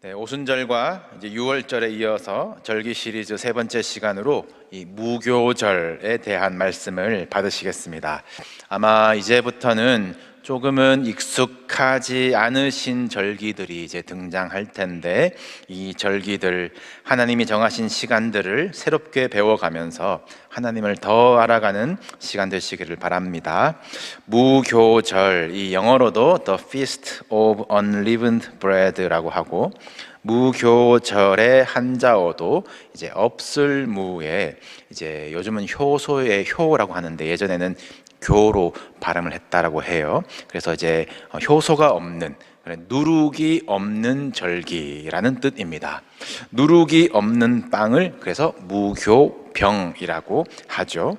네, 오순절과 이제 유월절에 이어서 절기 시리즈 세 번째 시간으로 이 무교절에 대한 말씀을 받으시겠습니다. 아마 이제부터는 조금은 익숙하지 않으신 절기들이 이제 등장할 텐데, 이 절기들, 하나님이 정하신 시간들을 새롭게 배워가면서 하나님을 더 알아가는 시간 되시기를 바랍니다. 무교절, 이 영어로도 The Feast of Unleavened Bread라고 하고, 무교절의 한자어도 이제 없을 무에, 이제 요즘은 효소의 효라고 하는데 예전에는 교로 발음을 했다라고 해요. 그래서 이제 효소가 없는, 누룩이 없는 절기라는 뜻입니다. 누룩이 없는 빵을 그래서 무교병이라고 하죠.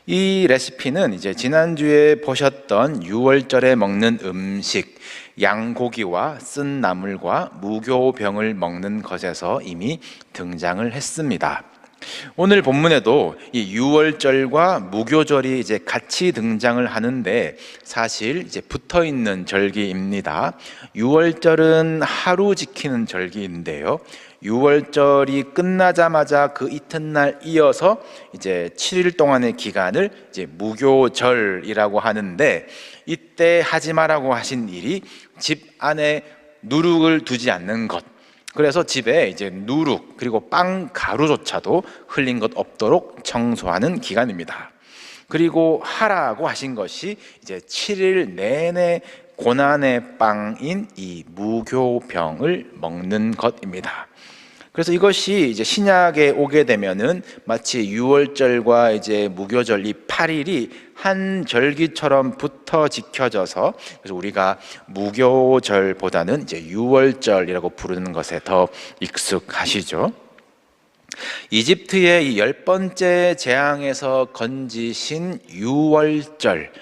이 레시피는 이제 지난주에 보셨던 유월절에 먹는 음식, 양고기와 쓴 나물과 무교병을 먹는 것에서 이미 등장을 했습니다. 오늘 본문에도 이 유월절과 무교절이 이제 같이 등장을 하는데, 사실 이제 붙어 있는 절기입니다. 유월절은 하루 지키는 절기인데요, 유월절이 끝나자마자 그 이튿날 이어서 이제 7일 동안의 기간을 이제 무교절이라고 하는데, 이때 하지 말라고 하신 일이 집 안에 누룩을 두지 않는 것. 그래서 집에 이제 누룩 그리고 빵 가루조차도 흘린 것 없도록 청소하는 기간입니다. 그리고 하라고 하신 것이 이제 7일 내내 고난의 빵인 이 무교병을 먹는 것입니다. 그래서 이것이 이제 신약에 오게 되면은 마치 유월절과 이제 무교절 이 8일이 한 절기처럼 붙어 지켜져서, 그래서 우리가 무교절보다는 이제 유월절이라고 부르는 것에 더 익숙하시죠. 이집트의 이 10번째 재앙에서 건지신 유월절,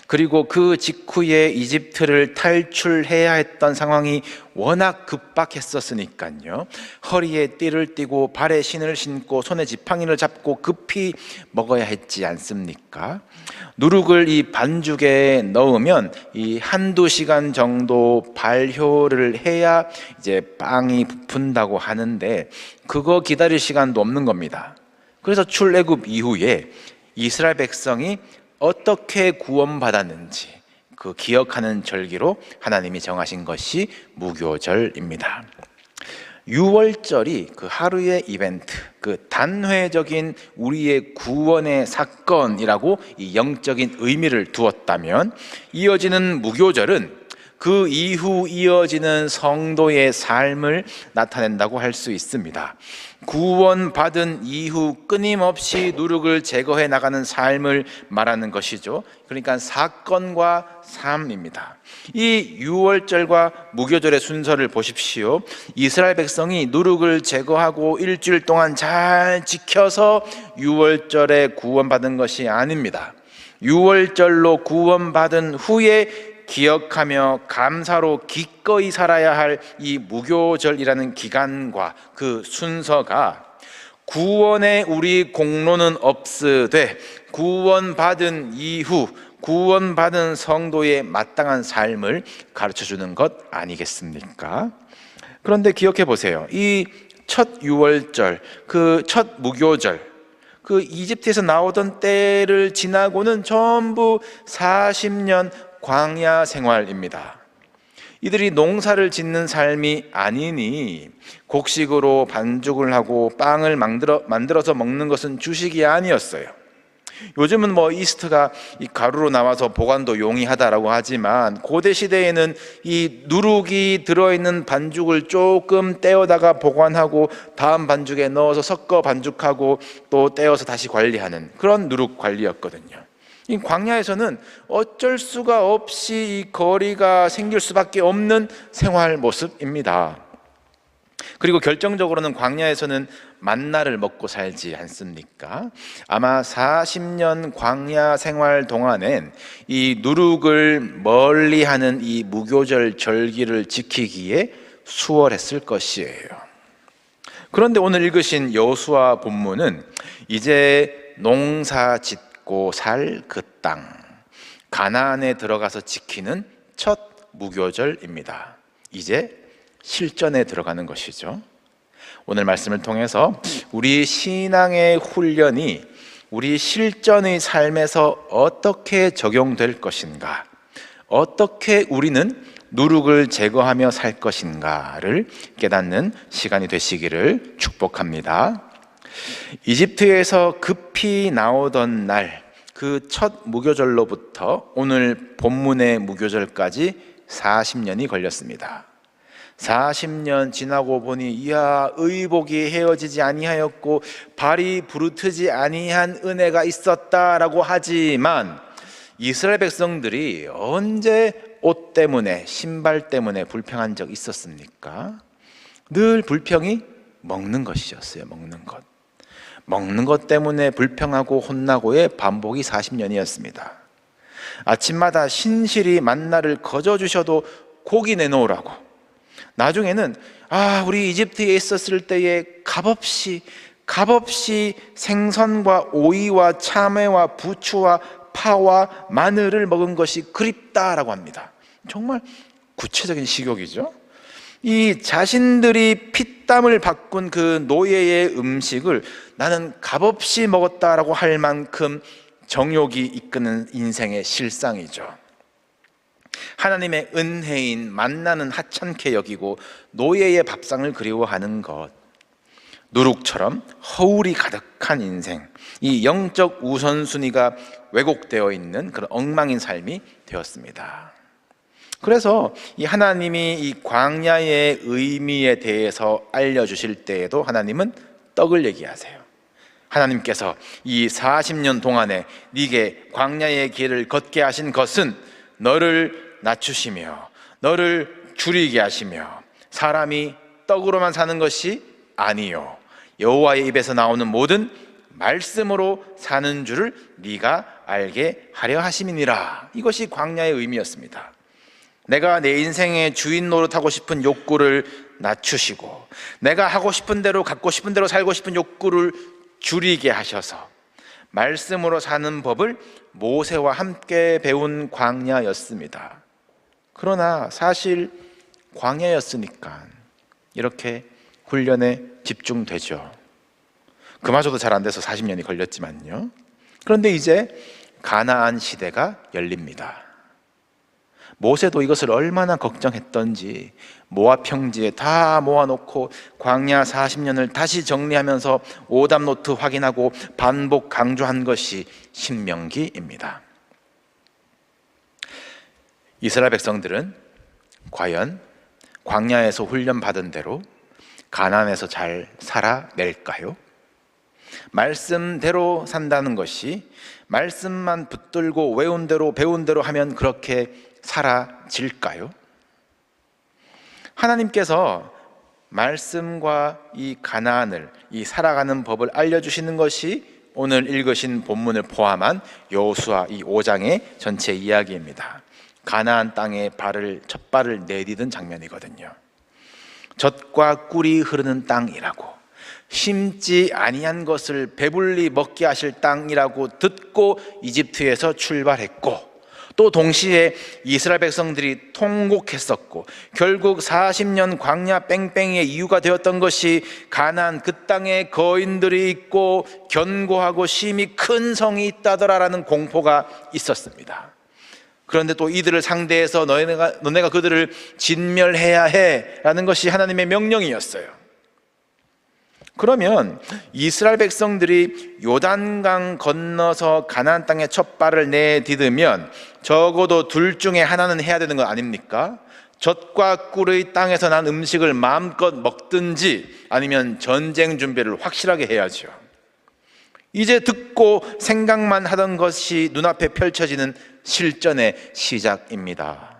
그리고 그 직후에 이집트를 탈출해야 했던 상황이 워낙 급박했었으니까요, 허리에 띠를 띠고 발에 신을 신고 손에 지팡이를 잡고 급히 먹어야 했지 않습니까? 누룩을 이 반죽에 넣으면 이 한두 시간 정도 발효를 해야 이제 빵이 부푼다고 하는데, 그거 기다릴 시간도 없는 겁니다. 그래서 출애굽 이후에 이스라엘 백성이 어떻게 구원받았는지 그 기억하는 절기로 하나님이 정하신 것이 무교절입니다. 유월절이 그 하루의 이벤트, 그 단회적인 우리의 구원의 사건이라고 이 영적인 의미를 두었다면, 이어지는 무교절은 그 이후 이어지는 성도의 삶을 나타낸다고 할 수 있습니다. 구원받은 이후 끊임없이 누룩을 제거해 나가는 삶을 말하는 것이죠. 그러니까 사건과 삶입니다. 이 유월절과 무교절의 순서를 보십시오. 이스라엘 백성이 누룩을 제거하고 일주일 동안 잘 지켜서 유월절에 구원받은 것이 아닙니다. 유월절로 구원받은 후에 기억하며 감사로 기꺼이 살아야 할 이 무교절이라는 기간과 그 순서가, 구원의 우리 공로는 없으되 구원받은 이후 구원받은 성도의 마땅한 삶을 가르쳐주는 것 아니겠습니까? 그런데 기억해 보세요. 이 첫 유월절, 그 첫 무교절, 그 이집트에서 나오던 때를 지나고는 전부 40년 광야 생활입니다. 이들이 농사를 짓는 삶이 아니니 곡식으로 반죽을 하고 빵을 만들어서 먹는 것은 주식이 아니었어요. 요즘은 뭐 이스트가 이 가루로 나와서 보관도 용이하다라고 하지만, 고대 시대에는 이 누룩이 들어있는 반죽을 조금 떼어다가 보관하고 다음 반죽에 넣어서 섞어 반죽하고 또 떼어서 다시 관리하는 그런 누룩 관리였거든요. 이 광야에서는 어쩔 수가 없이 이 거리가 생길 수밖에 없는 생활 모습입니다. 그리고 결정적으로는 광야에서는 만나를 먹고 살지 않습니까? 아마 40년 광야 생활 동안엔 이 누룩을 멀리하는 이 무교절 절기를 지키기에 수월했을 것이에요. 그런데 오늘 읽으신 여호수아 본문은 이제 농사 짓고 살 그 땅, 가나안에 들어가서 지키는 첫 무교절입니다. 이제 실전에 들어가는 것이죠. 오늘 말씀을 통해서 우리 신앙의 훈련이 우리 실전의 삶에서 어떻게 적용될 것인가, 어떻게 우리는 누룩을 제거하며 살 것인가를 깨닫는 시간이 되시기를 축복합니다. 이집트에서 급히 나오던 날, 그 첫 무교절로부터 오늘 본문의 무교절까지 40년이 걸렸습니다. 40년 지나고 보니 이야, 의복이 헤어지지 아니하였고 발이 부르트지 아니한 은혜가 있었다라고 하지만 이스라엘 백성들이 언제 옷 때문에, 신발 때문에 불평한 적 있었습니까? 늘 불평이 먹는 것이었어요. 먹는 것 때문에 불평하고 혼나고의 반복이 40년이었습니다. 아침마다 신실히 만나를 거저 주셔도 고기 내놓으라고, 나중에는 우리 이집트에 있었을 때에 값없이 생선과 오이와 참외와 부추와 파와 마늘을 먹은 것이 그립다라고 합니다. 정말 구체적인 식욕이죠. 이 자신들이 피땀을 바꾼 그 노예의 음식을 나는 값없이 먹었다라고 할 만큼 정욕이 이끄는 인생의 실상이죠. 하나님의 은혜인 만나는 하찮게 여기고 노예의 밥상을 그리워하는 것, 누룩처럼 허울이 가득한 인생, 이 영적 우선순위가 왜곡되어 있는 그런 엉망인 삶이 되었습니다. 그래서 이 하나님이 이 광야의 의미에 대해서 알려주실 때에도 하나님은 떡을 얘기하세요. 하나님께서 이 40년 동안에 네게 광야의 길을 걷게 하신 것은 너를 낮추시며 너를 줄이게 하시며 사람이 떡으로만 사는 것이 아니요 여호와의 입에서 나오는 모든 말씀으로 사는 줄을 네가 알게 하려 하심이니라. 이것이 광야의 의미였습니다. 내가 내 인생의 주인 노릇하고 싶은 욕구를 낮추시고 내가 하고 싶은 대로 갖고 싶은 대로 살고 싶은 욕구를 줄이게 하셔서 말씀으로 사는 법을 모세와 함께 배운 광야였습니다. 그러나 사실 광야였으니까 이렇게 훈련에 집중되죠. 그마저도 잘 안 돼서 40년이 걸렸지만요. 그런데 이제 가나안 시대가 열립니다. 모세도 이것을 얼마나 걱정했던지 모압 평지에 다 모아놓고 광야 40년을 다시 정리하면서 오답 노트 확인하고 반복 강조한 것이 신명기입니다. 이스라엘 백성들은 과연 광야에서 훈련받은 대로 가나안에서 잘 살아낼까요? 말씀대로 산다는 것이 말씀만 붙들고 외운 대로 배운 대로 하면 그렇게 사라질까요? 하나님께서 말씀과 이 가나안을, 이 살아가는 법을 알려주시는 것이 오늘 읽으신 본문을 포함한 여호수아 이 5장의 전체 이야기입니다. 가나안 땅에 첫 발을 내디딘 장면이거든요. 젖과 꿀이 흐르는 땅이라고, 심지 아니한 것을 배불리 먹게 하실 땅이라고 듣고 이집트에서 출발했고, 또 동시에 이스라엘 백성들이 통곡했었고 결국 40년 광야 뺑뺑이의 이유가 되었던 것이 가나안 그 땅에 거인들이 있고 견고하고 심히 큰 성이 있다더라라는 공포가 있었습니다. 그런데 또 이들을 상대해서 너네가 그들을 진멸해야 해라는 것이 하나님의 명령이었어요. 그러면 이스라엘 백성들이 요단강 건너서 가나안 땅에 첫 발을 내디디면 적어도 둘 중에 하나는 해야 되는 거 아닙니까? 젖과 꿀의 땅에서 난 음식을 마음껏 먹든지 아니면 전쟁 준비를 확실하게 해야죠. 이제 듣고 생각만 하던 것이 눈앞에 펼쳐지는 실전의 시작입니다.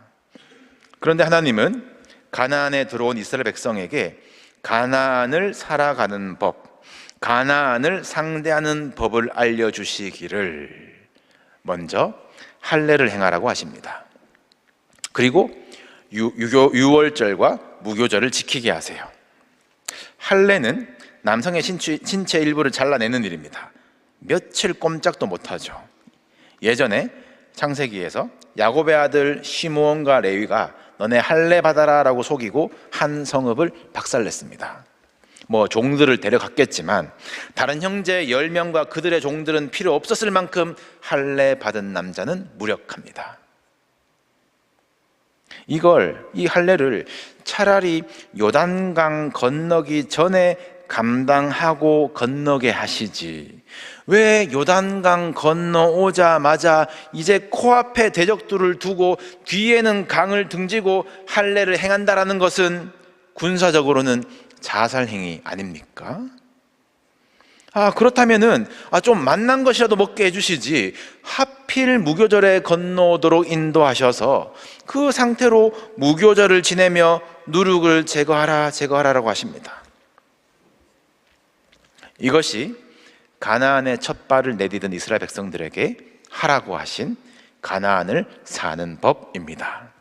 그런데 하나님은 가나안에 들어온 이스라엘 백성에게 가나안을 살아가는 법, 가나안을 상대하는 법을 알려주시기를 먼저 할례를 행하라고 하십니다. 그리고 유월절과 무교절을 지키게 하세요. 할례는 남성의 신체 일부를 잘라내는 일입니다. 며칠 꼼짝도 못하죠. 예전에 창세기에서 야곱의 아들 시므온과 레위가 너네 할례 받아라 라고 속이고 한 성읍을 박살냈습니다. 종들을 데려갔겠지만 다른 형제 10명과 그들의 종들은 필요 없었을 만큼 할례 받은 남자는 무력합니다. 이 할례를 차라리 요단강 건너기 전에 감당하고 건너게 하시지, 왜 요단강 건너오자마자 이제 코앞에 대적들을 두고 뒤에는 강을 등지고 할례를 행한다라는 것은 군사적으로는 자살행위 아닙니까? 그렇다면은 좀 맛난 것이라도 먹게 해주시지, 하필 무교절에 건너오도록 인도하셔서 그 상태로 무교절을 지내며 누룩을 제거하라라고 하십니다. 이것이 가나안에 첫 발을 내디딘 이스라엘 백성들에게 하라고 하신 가나안을 사는 법입니다.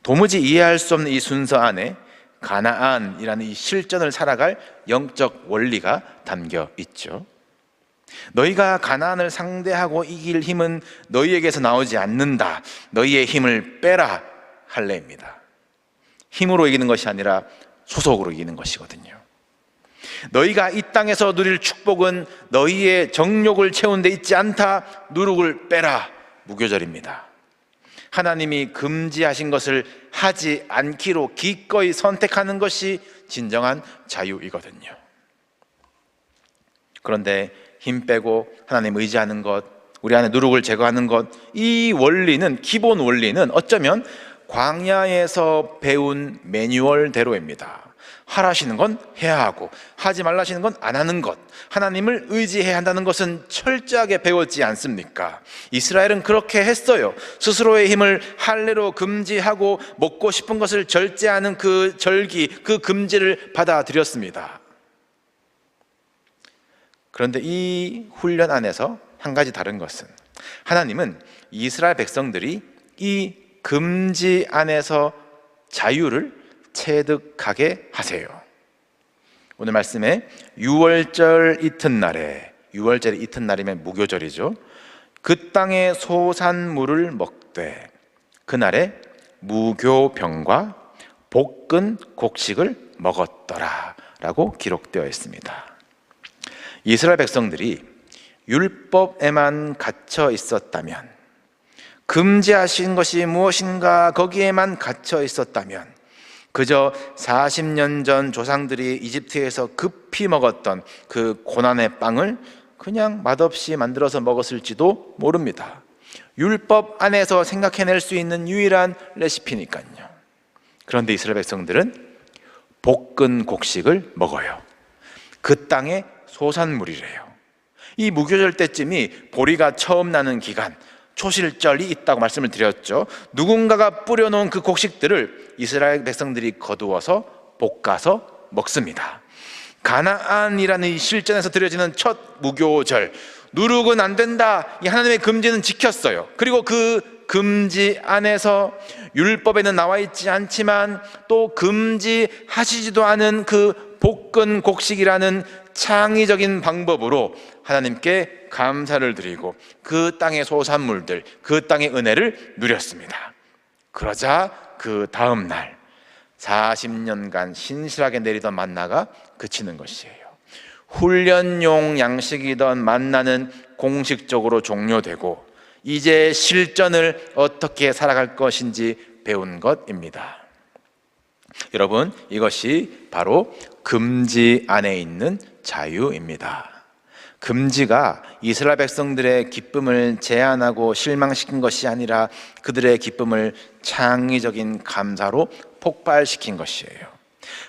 도무지 이해할 수 없는 이 순서 안에 가나안이라는 이 실전을 살아갈 영적 원리가 담겨 있죠. 너희가 가나안을 상대하고 이길 힘은 너희에게서 나오지 않는다. 너희의 힘을 빼라 할례입니다. 힘으로 이기는 것이 아니라 소속으로 이기는 것이거든요. 너희가 이 땅에서 누릴 축복은 너희의 정욕을 채운 데 있지 않다. 누룩을 빼라. 무교절입니다. 하나님이 금지하신 것을 하지 않기로 기꺼이 선택하는 것이 진정한 자유이거든요. 그런데 힘 빼고 하나님 의지하는 것, 우리 안에 누룩을 제거하는 것, 이 원리는, 기본 원리는 어쩌면 광야에서 배운 매뉴얼대로입니다. 하라시는 건 해야 하고 하지 말라시는 건 안 하는 것, 하나님을 의지해야 한다는 것은 철저하게 배웠지 않습니까? 이스라엘은 그렇게 했어요. 스스로의 힘을 할례로 금지하고 먹고 싶은 것을 절제하는 그 절기, 그 금지를 받아들였습니다. 그런데 이 훈련 안에서 한 가지 다른 것은, 하나님은 이스라엘 백성들이 이 금지 안에서 자유를 체득하게 하세요. 오늘 말씀에 유월절 이튿날에, 유월절의 이튿날이면 무교절이죠. 그 땅의 소산물을 먹되 그날에 무교병과 볶은 곡식을 먹었더라 라고 기록되어 있습니다. 이스라엘 백성들이 율법에만 갇혀 있었다면, 금지하신 것이 무엇인가 거기에만 갇혀 있었다면, 그저 40년 전 조상들이 이집트에서 급히 먹었던 그 고난의 빵을 그냥 맛없이 만들어서 먹었을지도 모릅니다. 율법 안에서 생각해낼 수 있는 유일한 레시피니까요. 그런데 이스라엘 백성들은 볶은 곡식을 먹어요. 그 땅의 소산물이래요. 이 무교절 때쯤이 보리가 처음 나는 기간, 초실절이 있다고 말씀을 드렸죠. 누군가가 뿌려놓은 그 곡식들을 이스라엘 백성들이 거두어서 볶아서 먹습니다. 가나안이라는 이 실전에서 드려지는 첫 무교절, 누룩은 안 된다, 이 하나님의 금지는 지켰어요. 그리고 그 금지 안에서 율법에는 나와 있지 않지만 또 금지하시지도 않은 그 볶은 곡식이라는 창의적인 방법으로 하나님께 감사를 드리고 그 땅의 소산물들, 그 땅의 은혜를 누렸습니다. 그러자 그 다음 날 40년간 신실하게 내리던 만나가 그치는 것이에요. 훈련용 양식이던 만나는 공식적으로 종료되고 이제 실전을 어떻게 살아갈 것인지 배운 것입니다. 여러분, 이것이 바로 금지 안에 있는 자유입니다. 금지가 이스라엘 백성들의 기쁨을 제한하고 실망시킨 것이 아니라 그들의 기쁨을 창의적인 감사로 폭발시킨 것이에요.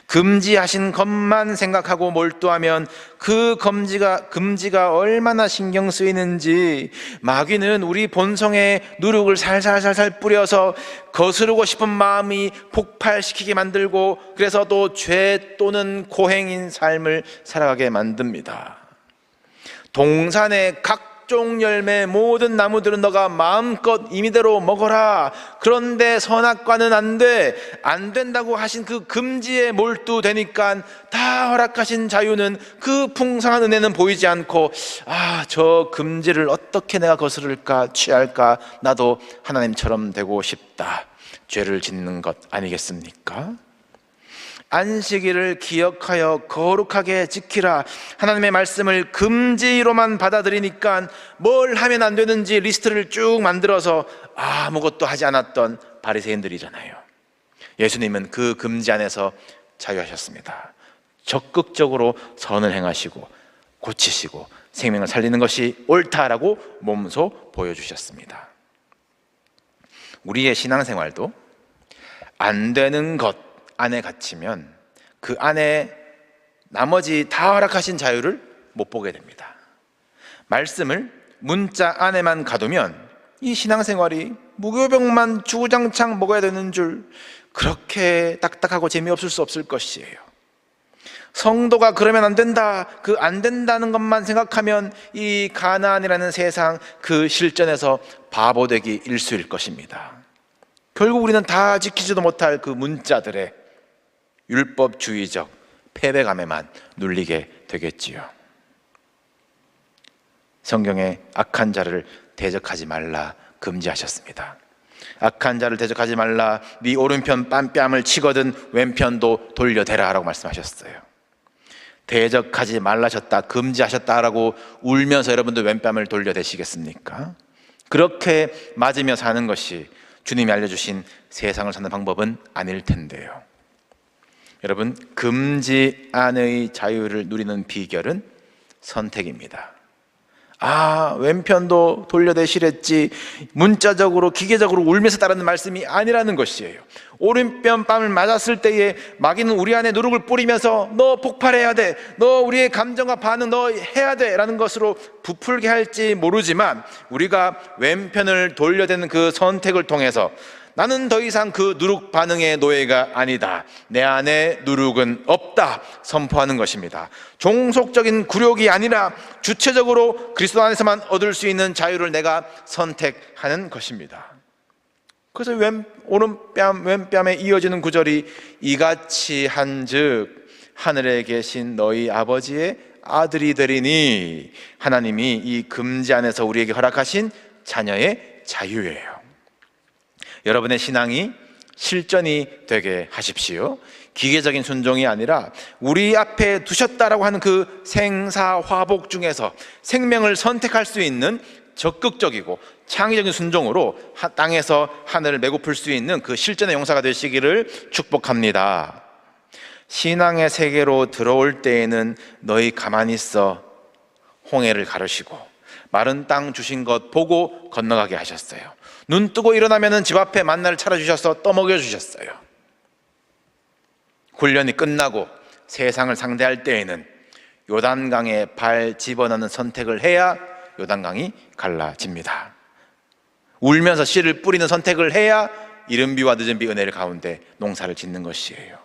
금지하신 것만 생각하고 몰두하면 그 금지가 얼마나 신경 쓰이는지, 마귀는 우리 본성에 누룩을 살살살살 뿌려서 거스르고 싶은 마음이 폭발시키게 만들고, 그래서 또 죄 또는 고행인 삶을 살아가게 만듭니다. 동산의 각종 열매 모든 나무들은 너가 마음껏 임의대로 먹어라. 그런데 선악과는 안 된다고 하신 그 금지에 몰두되니까 다 허락하신 자유는, 그 풍성한 은혜는 보이지 않고, 저 금지를 어떻게 내가 거스를까, 취할까, 나도 하나님처럼 되고 싶다. 죄를 짓는 것 아니겠습니까? 안식일을 기억하여 거룩하게 지키라. 하나님의 말씀을 금지로만 받아들이니까 뭘 하면 안 되는지 리스트를 쭉 만들어서 아무것도 하지 않았던 바리새인들이잖아요. 예수님은 그 금지 안에서 자유하셨습니다. 적극적으로 선을 행하시고 고치시고 생명을 살리는 것이 옳다라고 몸소 보여주셨습니다. 우리의 신앙생활도 안 되는 것 안에 갇히면 그 안에 나머지 다 허락하신 자유를 못 보게 됩니다. 말씀을 문자 안에만 가두면 이 신앙생활이 무교병만 주구장창 먹어야 되는 줄 그렇게 딱딱하고 재미없을 수 없을 것이에요. 성도가 그러면 안 된다, 그 안 된다는 것만 생각하면 이 가나안이라는 세상 그 실전에서 바보되기 일쑤일 것입니다. 결국 우리는 다 지키지도 못할 그 문자들의 율법주의적 패배감에만 눌리게 되겠지요. 성경에 악한 자를 대적하지 말라 금지하셨습니다. 악한 자를 대적하지 말라, 네 오른편 뺨뺨을 치거든 왼편도 돌려대라 라고 말씀하셨어요. 대적하지 말라셨다, 금지하셨다라고 울면서 여러분들 왼뺨을 돌려대시겠습니까? 그렇게 맞으며 사는 것이 주님이 알려주신 세상을 사는 방법은 아닐 텐데요. 여러분, 금지 안의 자유를 누리는 비결은 선택입니다. 왼편도 돌려대시랬지, 문자적으로 기계적으로 울면서 따르는 말씀이 아니라는 것이에요. 오른편 뺨을 맞았을 때에 마귀는 우리 안에 누룩을 뿌리면서 너 폭발해야 돼, 너 우리의 감정과 반응 너 해야 돼 라는 것으로 부풀게 할지 모르지만, 우리가 왼편을 돌려대는 그 선택을 통해서 나는 더 이상 그 누룩 반응의 노예가 아니다, 내 안에 누룩은 없다 선포하는 것입니다. 종속적인 굴욕이 아니라 주체적으로 그리스도 안에서만 얻을 수 있는 자유를 내가 선택하는 것입니다. 그래서 오른뺨 왼뺨에 이어지는 구절이 이같이 한즉 하늘에 계신 너희 아버지의 아들이 되리니, 하나님이 이 금지 안에서 우리에게 허락하신 자녀의 자유예요. 여러분의 신앙이 실전이 되게 하십시오. 기계적인 순종이 아니라 우리 앞에 두셨다라고 하는 그 생사화복 중에서 생명을 선택할 수 있는 적극적이고 창의적인 순종으로 땅에서 하늘을 메고플 수 있는 그 실전의 용사가 되시기를 축복합니다. 신앙의 세계로 들어올 때에는 너희 가만히 있어 홍해를 가르시고 마른 땅 주신 것 보고 건너가게 하셨어요. 눈 뜨고 일어나면 집 앞에 만나를 차려주셔서 떠먹여 주셨어요. 훈련이 끝나고 세상을 상대할 때에는 요단강에 발 집어넣는 선택을 해야 요단강이 갈라집니다. 울면서 씨를 뿌리는 선택을 해야 이른 비와 늦은 비 은혜를 가운데 농사를 짓는 것이에요.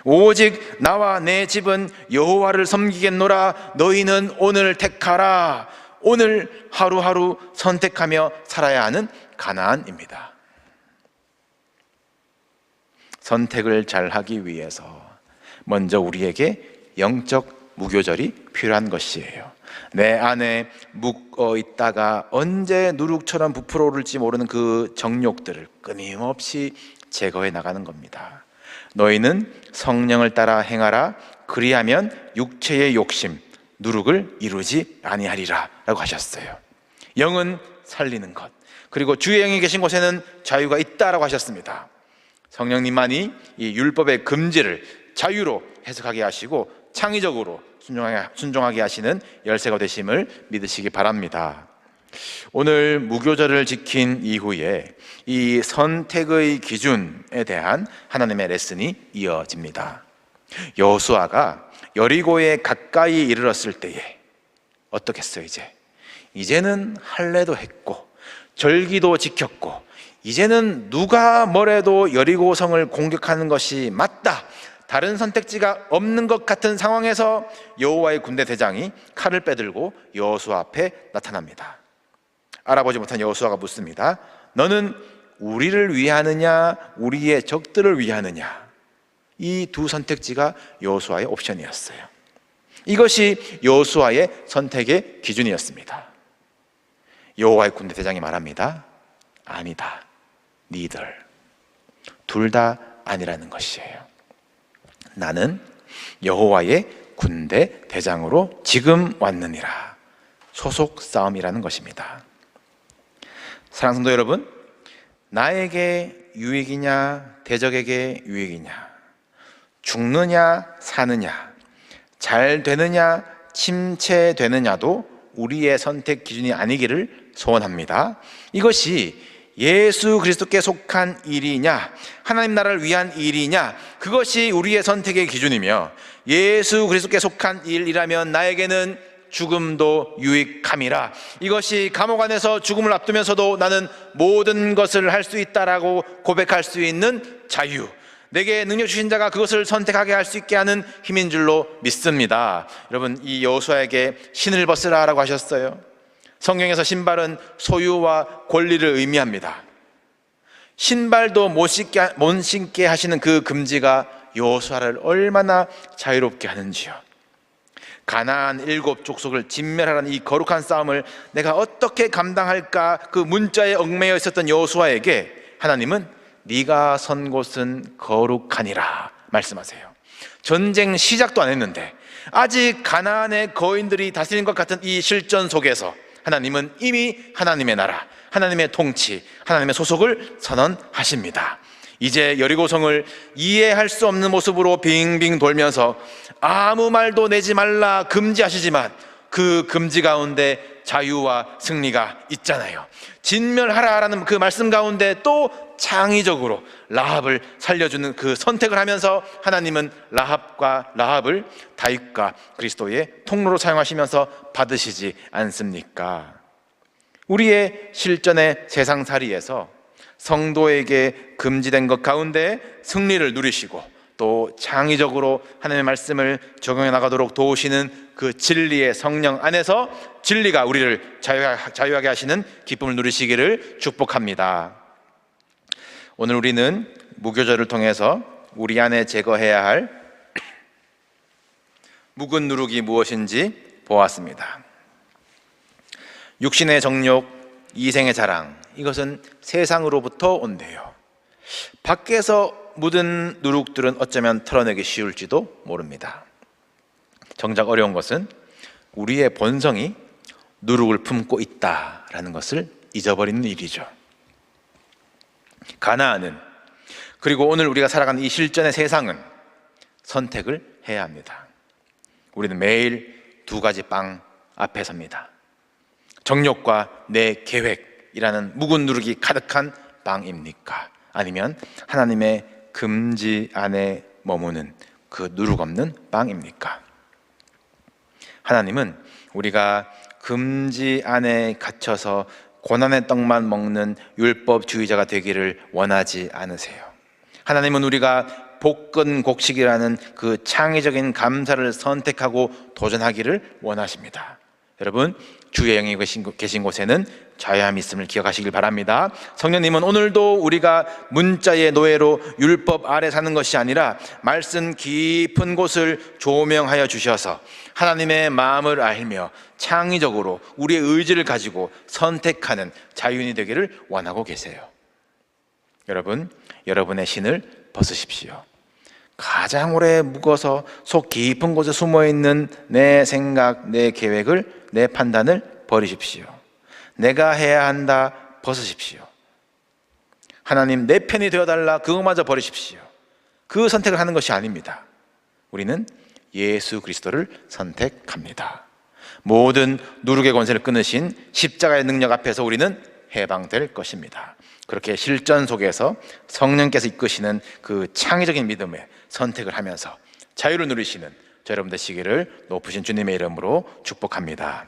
오직 나와 내 집은 여호와를 섬기겠노라. 너희는 오늘 택하라. 오늘 하루하루 선택하며 살아야 하는 가나안입니다. 선택을 잘 하기 위해서 먼저 우리에게 영적 무교절이 필요한 것이에요. 내 안에 묵어 있다가 언제 누룩처럼 부풀어 오를지 모르는 그 정욕들을 끊임없이 제거해 나가는 겁니다. 너희는 성령을 따라 행하라. 그리하면 육체의 욕심, 누룩을 이루지 아니하리라 라고 하셨어요. 영은 살리는 것, 그리고 주의 영이 계신 곳에는 자유가 있다라고 하셨습니다. 성령님만이 이 율법의 금지를 자유로 해석하게 하시고 창의적으로 순종하게 하시는 열쇠가 되심을 믿으시기 바랍니다. 오늘 무교절을 지킨 이후에 이 선택의 기준에 대한 하나님의 레슨이 이어집니다. 여호수아가 여리고에 가까이 이르렀을 때에 어떻게 했어요? 이제는 할례도 했고 절기도 지켰고 이제는 누가 뭐래도 여리고성을 공격하는 것이 맞다, 다른 선택지가 없는 것 같은 상황에서 여호와의 군대 대장이 칼을 빼들고 여호수아 앞에 나타납니다. 알아보지 못한 여호수아가 묻습니다. 너는 우리를 위하느냐 우리의 적들을 위하느냐? 이 두 선택지가 여호수아의 옵션이었어요. 이것이 여호수아의 선택의 기준이었습니다. 여호와의 군대 대장이 말합니다. 아니다, 니들 둘 다 아니라는 것이에요. 나는 여호와의 군대 대장으로 지금 왔느니라. 소속 싸움이라는 것입니다. 사랑하는 성도 여러분, 나에게 유익이냐 대적에게 유익이냐, 죽느냐 사느냐, 잘 되느냐 침체되느냐도 우리의 선택 기준이 아니기를 소원합니다. 이것이 예수 그리스도께 속한 일이냐, 하나님 나라를 위한 일이냐, 그것이 우리의 선택의 기준이며, 예수 그리스도께 속한 일이라면 나에게는 죽음도 유익함이라. 이것이 감옥 안에서 죽음을 앞두면서도 나는 모든 것을 할 수 있다라고 고백할 수 있는 자유, 내게 능력 주신 자가 그것을 선택하게 할 수 있게 하는 힘인 줄로 믿습니다. 여러분, 이 여호수아에게 신을 벗으라라고 하셨어요. 성경에서 신발은 소유와 권리를 의미합니다. 신발도 못 신게 하시는 그 금지가 여호수아를 얼마나 자유롭게 하는지요. 가나안 7 족속을 진멸하라는 이 거룩한 싸움을 내가 어떻게 감당할까, 그 문자에 얽매여 있었던 여호수아에게 하나님은 네가 선 곳은 거룩하니라 말씀하세요. 전쟁 시작도 안 했는데 아직 가나안의 거인들이 다스리는 것 같은 이 실전 속에서 하나님은 이미 하나님의 나라, 하나님의 통치, 하나님의 소속을 선언하십니다. 이제 여리고성을 이해할 수 없는 모습으로 빙빙 돌면서 아무 말도 내지 말라 금지하시지만 그 금지 가운데 자유와 승리가 있잖아요. 진멸하라라는 그 말씀 가운데 또 창의적으로 라합을 살려주는 그 선택을 하면서 하나님은 라합을 다윗과 그리스도의 통로로 사용하시면서 받으시지 않습니까? 우리의 실전의 세상살이에서 성도에게 금지된 것 가운데 승리를 누리시고 또 창의적으로 하나님의 말씀을 적용해 나가도록 도우시는 그 진리의 성령 안에서 진리가 우리를 자유하게 하시는 기쁨을 누리시기를 축복합니다. 오늘 우리는 무교절을 통해서 우리 안에 제거해야 할 묵은 누룩이 무엇인지 보았습니다. 육신의 정욕, 이생의 자랑, 이것은 세상으로부터 온대요. 밖에서 묻은 누룩들은 어쩌면 털어내기 쉬울지도 모릅니다. 정작 어려운 것은 우리의 본성이 누룩을 품고 있다라는 것을 잊어버리는 일이죠. 가나안은, 그리고 오늘 우리가 살아가는 이 실전의 세상은 선택을 해야 합니다. 우리는 매일 2가지 빵 앞에 섭니다. 정욕과 내 계획이라는 묵은 누룩이 가득한 빵입니까? 아니면 하나님의 금지 안에 머무는 그 누룩 없는 빵입니까? 하나님은 우리가 금지 안에 갇혀서 고난의 떡만 먹는 율법주의자가 되기를 원하지 않으세요. 하나님은 우리가 볶은 곡식이라는 그 창의적인 감사를 선택하고 도전하기를 원하십니다. 여러분, 주의 영이 계신 곳에는 자유함이 있음을 기억하시길 바랍니다. 성령님은 오늘도 우리가 문자의 노예로 율법 아래 사는 것이 아니라 말씀 깊은 곳을 조명하여 주셔서 하나님의 마음을 알며 창의적으로 우리의 의지를 가지고 선택하는 자유인이 되기를 원하고 계세요. 여러분, 여러분의 신을 벗으십시오. 가장 오래 묵어서 속 깊은 곳에 숨어있는 내 생각, 내 계획을, 내 판단을 버리십시오. 내가 해야 한다 벗으십시오. 하나님 내 편이 되어달라, 그것마저 버리십시오. 그 선택을 하는 것이 아닙니다. 우리는 예수 그리스도를 선택합니다. 모든 누룩의 권세를 끊으신 십자가의 능력 앞에서 우리는 해방될 것입니다. 그렇게 실전 속에서 성령께서 이끄시는 그 창의적인 믿음의 선택을 하면서 자유를 누리시는 저 여러분 되시기를 높으신 주님의 이름으로 축복합니다.